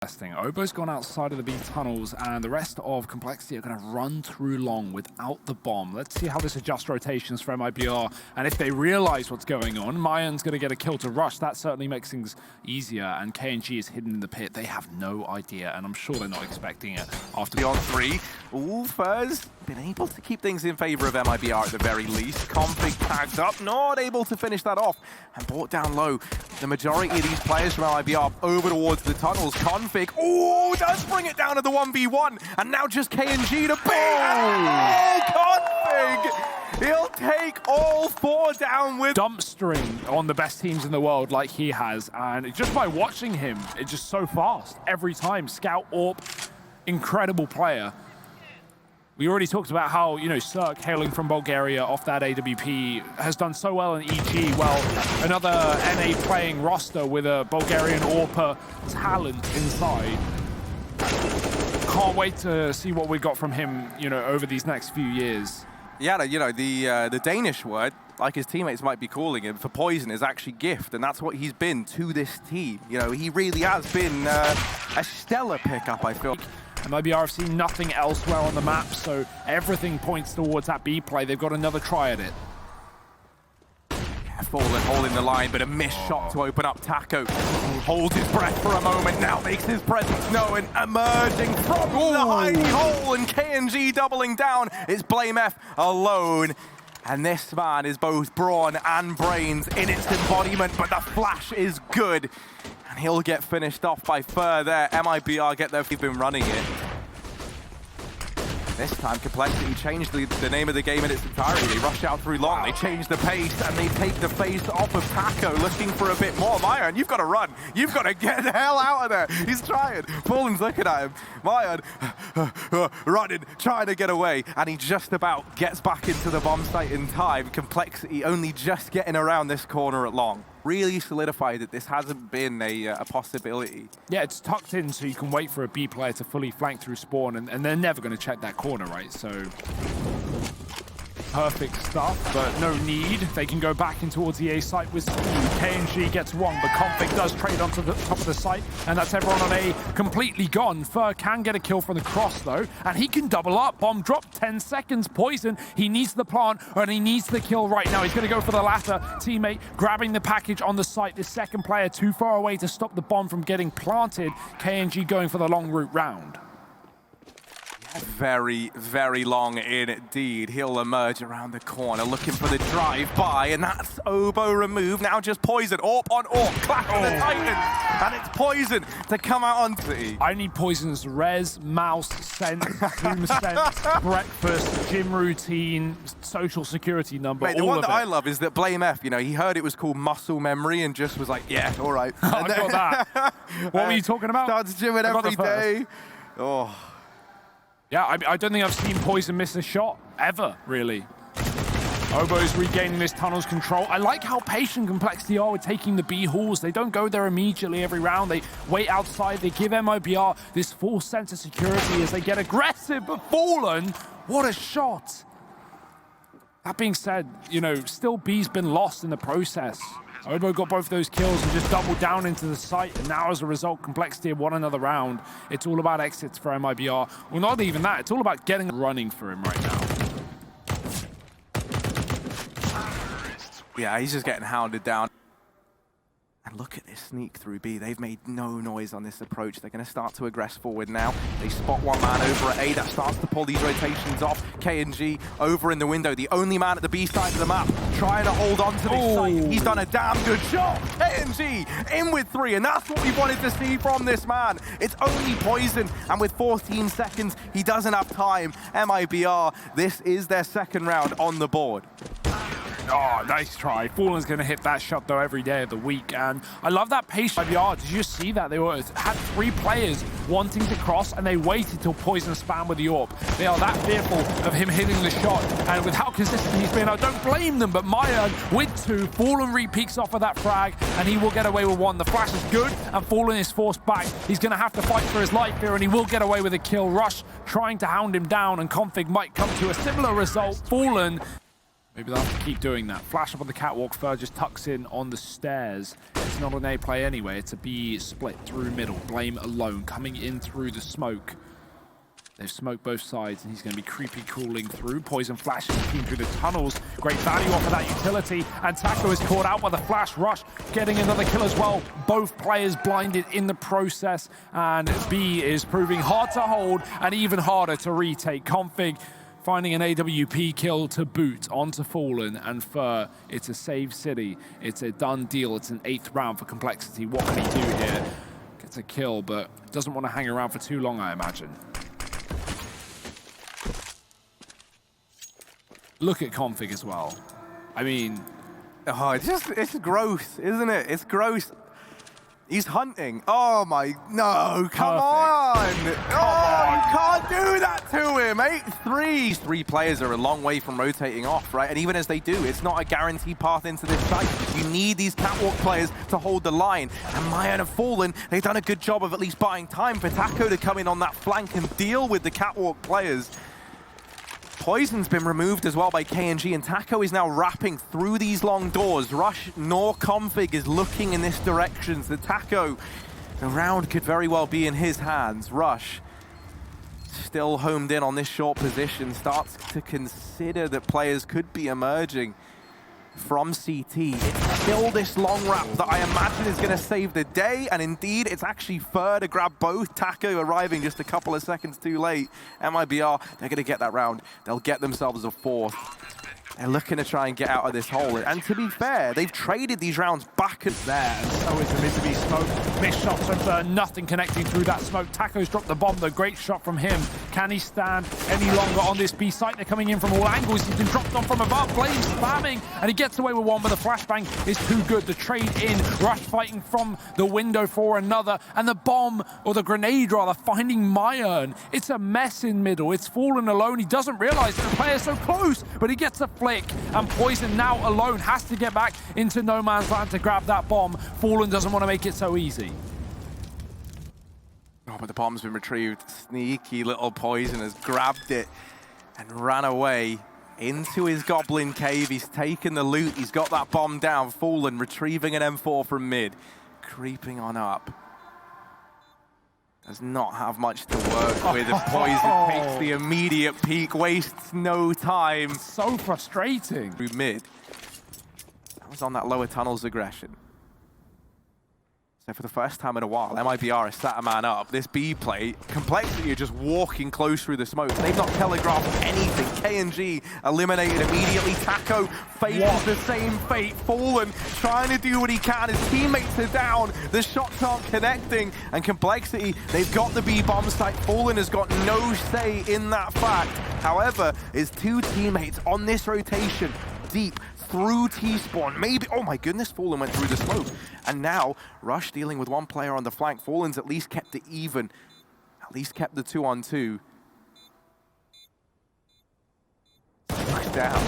Testing. Obo's gone outside of the B tunnels, and the rest of Complexity are going to run through long without the bomb. Let's see how this adjusts rotations for MIBR, and if they realize what's going on, Mayan's going to get a kill to rush. That certainly makes things easier, and KNG is hidden in the pit. They have no idea, and I'm sure they're not expecting it after Beyond 3. Ooh, Furs been able to keep things in favor of MIBR at the very least. Config tagged up, not able to finish that off, and brought down low. The majority of these players from MIBR over towards the tunnels. Config, ooh, does bring it down to the 1v1, and now just KNG to B. Oh, Config! He'll take all 4 down with dumpstering on the best teams in the world like he has, and just by watching him, it's just so fast every time. Scout, AWP, incredible player. We already talked about how, you know, Cirque, hailing from Bulgaria off that AWP, has done so well in EG. Well, another NA playing roster with a Bulgarian AWP talent inside. Can't wait to see what we got from him, you know, over these next few years. Yeah, you know, the Danish word, like his teammates might be calling him, for poison is actually gift, and that's what he's been to this team. You know, he really has been a stellar pickup, I feel. MIBR have seen nothing elsewhere on the map, so everything points towards that B play. They've got another try at it. Fallen holding the line, but a missed shot to open up. Taco holds his breath for a moment, now makes his presence known, emerging from the hidey hole, and KNG doubling down. It's BlameF alone. And this man is both brawn and brains in its embodiment, but the flash is good. And he'll get finished off by Fur there. MIBR get there, they've been running it. This time, Complexity changed the name of the game in its entirety. They rush out through long, they change the pace, and they take the face off of Taco, looking for a bit more. Mayan, you've got to run. You've got to get the hell out of there. He's trying. Fallen's looking at him. Mayan running, trying to get away, and he just about gets back into the bomb site in time. Complexity only just getting around this corner at long. Really solidified that this hasn't been a possibility. Yeah, it's tucked in so you can wait for a B player to fully flank through spawn, and they're never going to check that corner, right? So perfect stuff, but no need. They can go back in towards the A site with KNG gets one, but Config does trade onto the top of the site, and that's everyone on A completely gone. Fur can get a kill from the cross though, and he can double up. Bomb drop, 10 seconds. Poison, he needs the plant, and he needs the kill right now. He's going to go for the latter. Teammate grabbing the package on the site. The second player too far away to stop the bomb from getting planted. KNG going for the long route round. Very, very long indeed. He'll emerge around the corner looking for the drive-by, and that's Obo removed. Now just Poison, AWP on AWP, clash of the Titans, and it's Poison to come out on City. I need Poison's res, mouse, sense, zoom sense, breakfast, gym routine, social security number, Mate, the one that I love is that BlameF, you know, he heard it was called muscle memory and just was like, yeah, all right. I got that. What were you talking about? Starts gymming every day. Oh. Yeah, I don't think I've seen Poison miss a shot, ever, really. Obo's regaining this tunnel's control. I like how patient Complexity are with taking the B halls. They don't go there immediately every round. They wait outside. They give MIBR this false sense of security as they get aggressive, but Fallen, what a shot. That being said, you know, still B's been lost in the process. Obo got both those kills and just doubled down into the site, and now as a result, Complexity have won another round. It's all about exits for MIBR. Well, not even that, it's all about getting running for him right now. Yeah, he's just getting hounded down. And look at this sneak through B. They've made no noise on this approach. They're going to start to aggress forward now. They spot one man over at A that starts to pull these rotations off. KNG over in the window, the only man at the B side of the map, trying to hold on to this site. He's done a damn good job. KNG in with 3, and that's what we wanted to see from this man. It's only Poison, and with 14 seconds, he doesn't have time. MIBR, this is their second round on the board. Oh, nice try. Fallen's going to hit that shot, though, every day of the week. And I love that pace. MIBR, did you see that? They had 3 players wanting to cross, and they waited till Poison spam with the AWP. They are that fearful of him hitting the shot. And with how consistent he's been, I don't blame them, but Mayan with 2. Fallen re-peeks off of that frag, and he will get away with 1. The flash is good, and Fallen is forced back. He's going to have to fight for his life here, and he will get away with a kill. Rush trying to hound him down, and Config might come to a similar result. Fallen Maybe they'll have to keep doing that. Flash up on the catwalk, Fur just tucks in on the stairs. It's not an A play anyway, it's a B split through middle. Blame alone, coming in through the smoke. They've smoked both sides, and he's going to be creepy crawling through. Poison flashing the team through the tunnels. Great value off of that utility, and Taco is caught out by the flash. Rush getting another kill as well. Both players blinded in the process, and B is proving hard to hold and even harder to retake. Config finding an AWP kill to boot onto Fallen, and Fur, it's a save city. It's a done deal. It's an 8th round for Complexity. What can he do here? Gets a kill, but doesn't want to hang around for too long, I imagine. Look at Config as well. I mean... Oh, it's gross, isn't it? It's gross. He's hunting. Oh my, no, come on. You can't do that to him. 8 threes. 3 players are a long way from rotating off, right? And even as they do, it's not a guaranteed path into this site. You need these catwalk players to hold the line. And Mayan have fallen. They've done a good job of at least buying time for Taco to come in on that flank and deal with the catwalk players. Poison's been removed as well by KNG, and Taco is now wrapping through these long doors. Rush nor Config is looking in this direction. So Taco, the round could very well be in his hands. Rush, still homed in on this short position, starts to consider that players could be emerging from CT. It's still this long wrap that I imagine is going to save the day, and indeed it's actually Fur to grab both. Taco arriving just a couple of seconds too late. MIBR, they're going to get that round. They'll get themselves a 4th. They're looking to try and get out of this hole. And to be fair, they've traded these rounds back and there, and so is the Misery smoke. Missed shots from Fur, nothing connecting through that smoke. Taco's dropped the bomb, though. Great shot from him. Can he stand any longer on this B site? They're coming in from all angles. He's been dropped on from above. Flames spamming, and he gets away with one, but the flashbang is too good. The trade in, Rush fighting from the window for another, and the bomb, or the grenade rather, finding Mayan. It's a mess in middle. It's Fallen alone. He doesn't realize that the player's so close, but he gets a flick, and Poison now alone has to get back into no man's land to grab that bomb. Fallen doesn't want to make it so easy. Oh, but the bomb's been retrieved. Sneaky little Poison has grabbed it and ran away into his Goblin Cave. He's taken the loot. He's got that bomb down. Fallen retrieving an M4 from mid. Creeping on up. Does not have much to work with as Poison takes the immediate peek, wastes no time. So frustrating. Through mid. That was on that lower tunnel's aggression. So for the first time in a while, MIBR has sat a man up. This B play, Complexity are just walking close through the smoke. They've not telegraphed anything. KNG eliminated immediately. Taco faces the same fate. Fallen trying to do what he can. His teammates are down. The shots aren't connecting. And Complexity, they've got the B bomb site. Fallen has got no say in that fact. However, his 2 teammates on this rotation, deep through T-spawn. Maybe, oh my goodness, Fallen went through the smoke. And now, Rush dealing with 1 player on the flank. Fallen's at least kept it even. At least kept the 2-on-2. Rush down.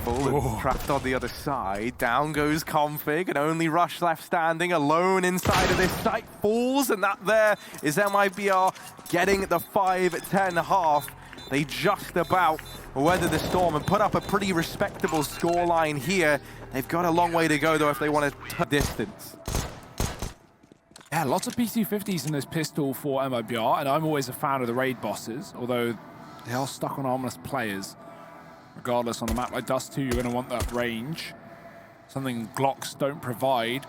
Fallen trapped on the other side. Down goes Config, and only Rush left standing alone inside of this site. Falls, and that there is MIBR getting the 5-10 half. They just about weather the storm and put up a pretty respectable scoreline here. They've got a long way to go, though, if they want to distance. Yeah, lots of PC-50s in this pistol for MIBR, and I'm always a fan of the raid bosses, although they are stuck on armless players. Regardless, on a map like Dust2, you're going to want that range. Something Glocks don't provide.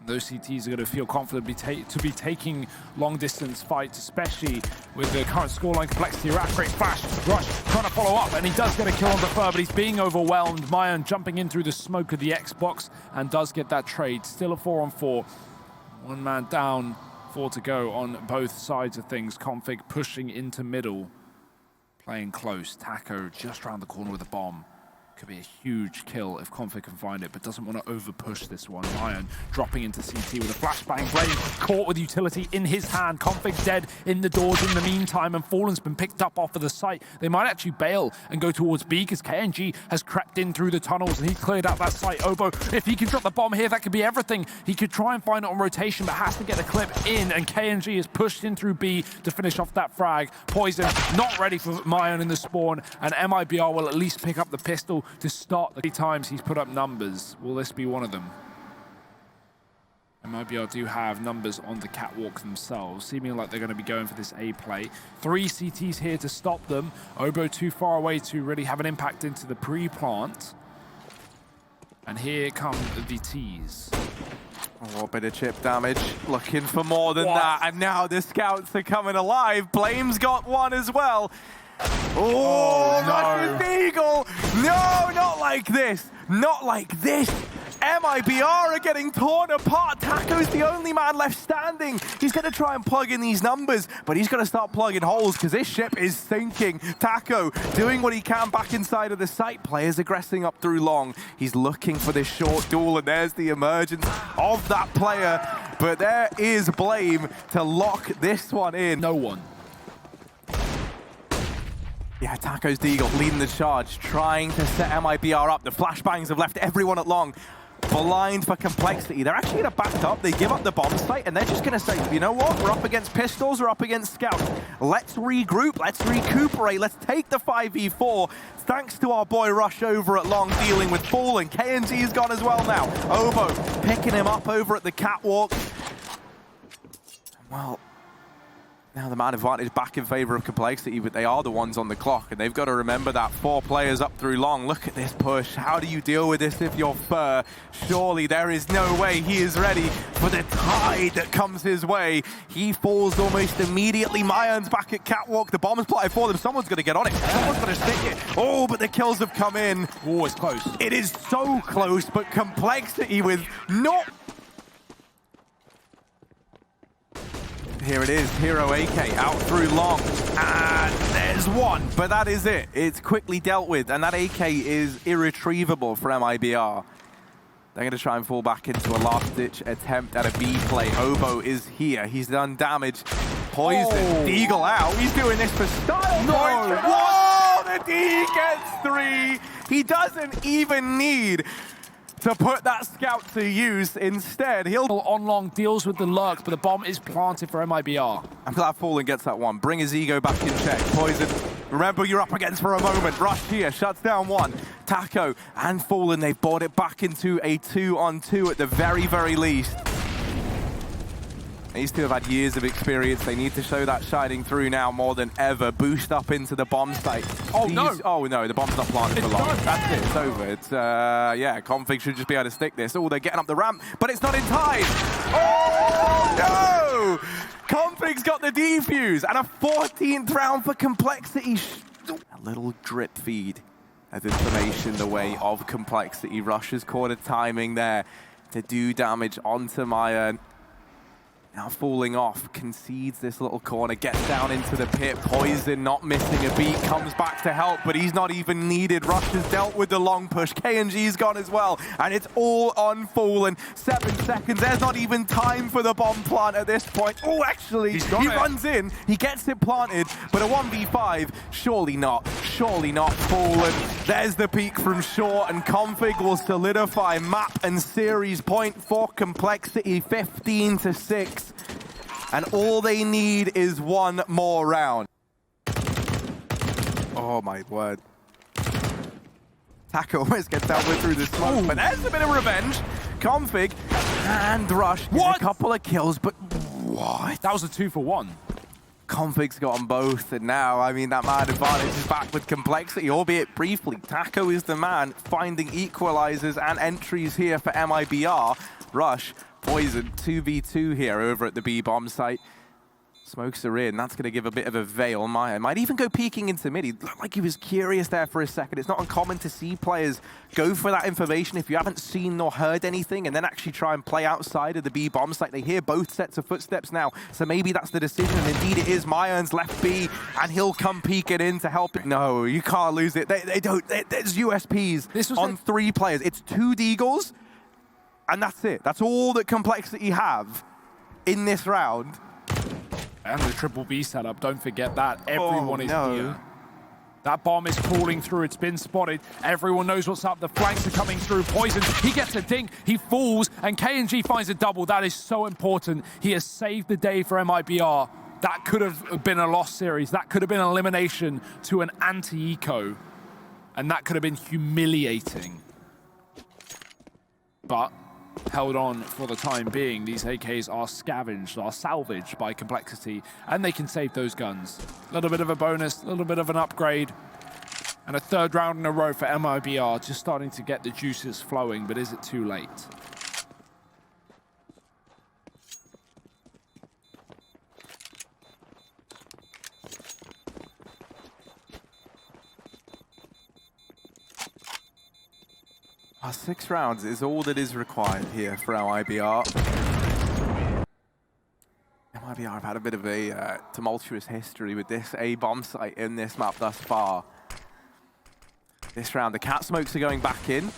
Those CTs are going to feel confident to be taking long-distance fights, especially with the current scoreline. Complexity. Great flash. Rush trying to follow up, and he does get a kill on the Fur, but he's being overwhelmed. Mayan jumping in through the smoke of the Xbox and does get that trade. Still a 4-on-4. 1 man down, 4 to go on both sides of things. Config pushing into middle. Playing close. Taco just around the corner with a bomb. Could be a huge kill if Config can find it, but doesn't want to over-push this one. Mayan dropping into CT with a flashbang. Blade caught with utility in his hand. Config dead in the doors in the meantime, and Fallen's been picked up off of the site. They might actually bail and go towards B, because KNG has crept in through the tunnels, and he cleared out that site. Obo, if he can drop the bomb here, that could be everything. He could try and find it on rotation, but has to get the clip in, and KNG is pushed in through B to finish off that frag. Poison not ready for Mayan in the spawn, and MIBR will at least pick up the pistol. able to start the 3 times he's put up numbers. Will this be one of them? MIBR do have numbers on the catwalk themselves, seeming like they're going to be going for this A play. 3 CTs here to stop them. Obo too far away to really have an impact into the pre-plant. And here come the T's. Oh, a bit of chip damage, looking for more than that, and now the scouts are coming alive. Blame's got one as well. Oh, no. Russian Eagle! No, not like this! Not like this! MIBR are getting torn apart. Taco's the only man left standing. He's going to try and plug in these numbers, but he's going to start plugging holes because this ship is sinking. Taco doing what he can back inside of the site. Players aggressing up through long. He's looking for this short duel, and there's the emergence of that player. But there is Blame to lock this one in. No one. Yeah, Taco's Deagle leading the charge, trying to set MIBR up. The flashbangs have left everyone at long. Blind for complexity. They're actually going to back up. They give up the bomb site, and they're just going to say, you know what? We're up against pistols. We're up against scouts. Let's regroup. Let's recuperate. Let's take the 5v4. Thanks to our boy Rush over at long dealing with Fallen. KNG's gone as well now. Obo picking him up over at the catwalk. Well, now the man advantage back in favor of complexity, but they are the ones on the clock, and they've got to remember that 4 players up through long. Look at this push. How do you deal with this if you're Fur? Surely there is no way he is ready for the tide that comes his way. He falls almost immediately. Mayans back at catwalk. The bomb is plotted for them. Someone's going to get on it. Someone's going to stick it. Oh, but the kills have come in. Oh, it's close. It is so close, but complexity with not... Here it is, Hero AK out through long, and there's one, but that is it. It's quickly dealt with, and that AK is irretrievable for MIBR. They're going to try and fall back into a last-ditch attempt at a B play. Obo is here. He's done damage. Poison. Oh. Deagle out. He's doing this for style. No. Whoa! The D gets 3. He doesn't even need to put that scout to use. Instead, he'll on long, deals with the lurk, but the bomb is planted for MIBR. I'm glad Fallen gets that one. Bring his ego back in check. Poison, remember you're up against for a moment. Rush here, shuts down one. Taco and Fallen, they've brought it back into a 2-on-2 at the very, very least. These two have had years of experience. They need to show that shining through now more than ever. Boost up into the bomb site. Oh, no. Oh, no, the bomb's not planted for long. That's it. It's over. It's, yeah, Config should just be able to stick this. Oh, they're getting up the ramp, but it's not in time. Oh, no! Config's got the defuse and a 14th round for complexity. A little drip feed of information the way of complexity. Rush's quarter timing there to do damage onto Maya. Now falling off, concedes this little corner, gets down into the pit. Poison not missing a beat, comes back to help, but he's not even needed. Rush has dealt with the long push. KNG's gone as well, and it's all on Fallen. 7 seconds, there's not even time for the bomb plant at this point. Oh, actually, he runs in, he gets it planted, but a 1v5, surely not Fallen. There's the peak from short, and Config will solidify map and series point for complexity, 15-6. And all they need is one more round. Oh my word. Taco almost gets dealt with through the smoke, but there's a bit of revenge. Config and Rush get a couple of kills, but what? That was a 2-for-1. Config's got them both, and now, I mean, that man advantage is back with complexity, albeit briefly. Taco is the man finding equalizers and entries here for MIBR. Rush, Poison, 2v2 here over at the B bomb site. Smokes are in. That's going to give a bit of a veil. Maya might even go peeking into mid. He looked like he was curious there for a second. It's not uncommon to see players go for that information if you haven't seen nor heard anything, and then actually try and play outside of the B bomb site. They hear both sets of footsteps now, so maybe that's the decision. And indeed it is. Mayan's left B, and he'll come peeking in to help it. No, you can't lose it. They don't. There's USPs on 3 players. It's 2 Deagles, and that's it. That's all that complexity have in this round. And the triple B setup, don't forget that. Everyone is here. That bomb is crawling through, it's been spotted. Everyone knows what's up, the flanks are coming through. Poison, he gets a dink, he falls, and KNG finds a double. That is so important. He has saved the day for MIBR. That could have been a lost series. That could have been an elimination to an anti-eco. And that could have been humiliating. But held on for the time being. These AKs are scavenged, are salvaged by Complexity, and they can save those guns. A little bit of a bonus, a little bit of an upgrade, and a third round in a row for MIBR, just starting to get the juices flowing, but is it too late? Our 6 rounds is all that is required here for MIBR. MIBR have had a bit of a tumultuous history with this A bomb site in this map thus far. This round, the cat smokes are going back in.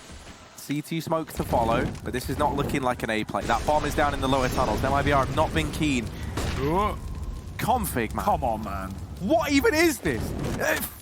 CT smokes to follow, but this is not looking like an A play. That bomb is down in the lower tunnels. MIBR have not been keen. Config, man. Come on, man. What even is this?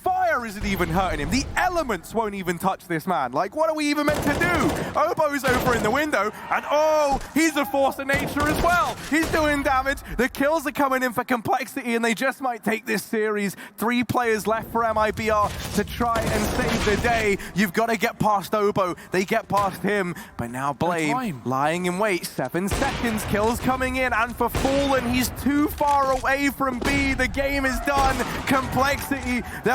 Fire isn't even hurting him. The elements won't even touch this man. Like, what are we even meant to do? Obo's over in the window, and oh, he's a force of nature as well. He's doing damage. The kills are coming in for Complexity, and they just might take this series. 3 players left for MIBR to try and save the day. You've got to get past Obo. They get past him, but now Blame lying in wait. 7 seconds, kills coming in, and for Fallen, he's too far away from B. The game is done. Complexity,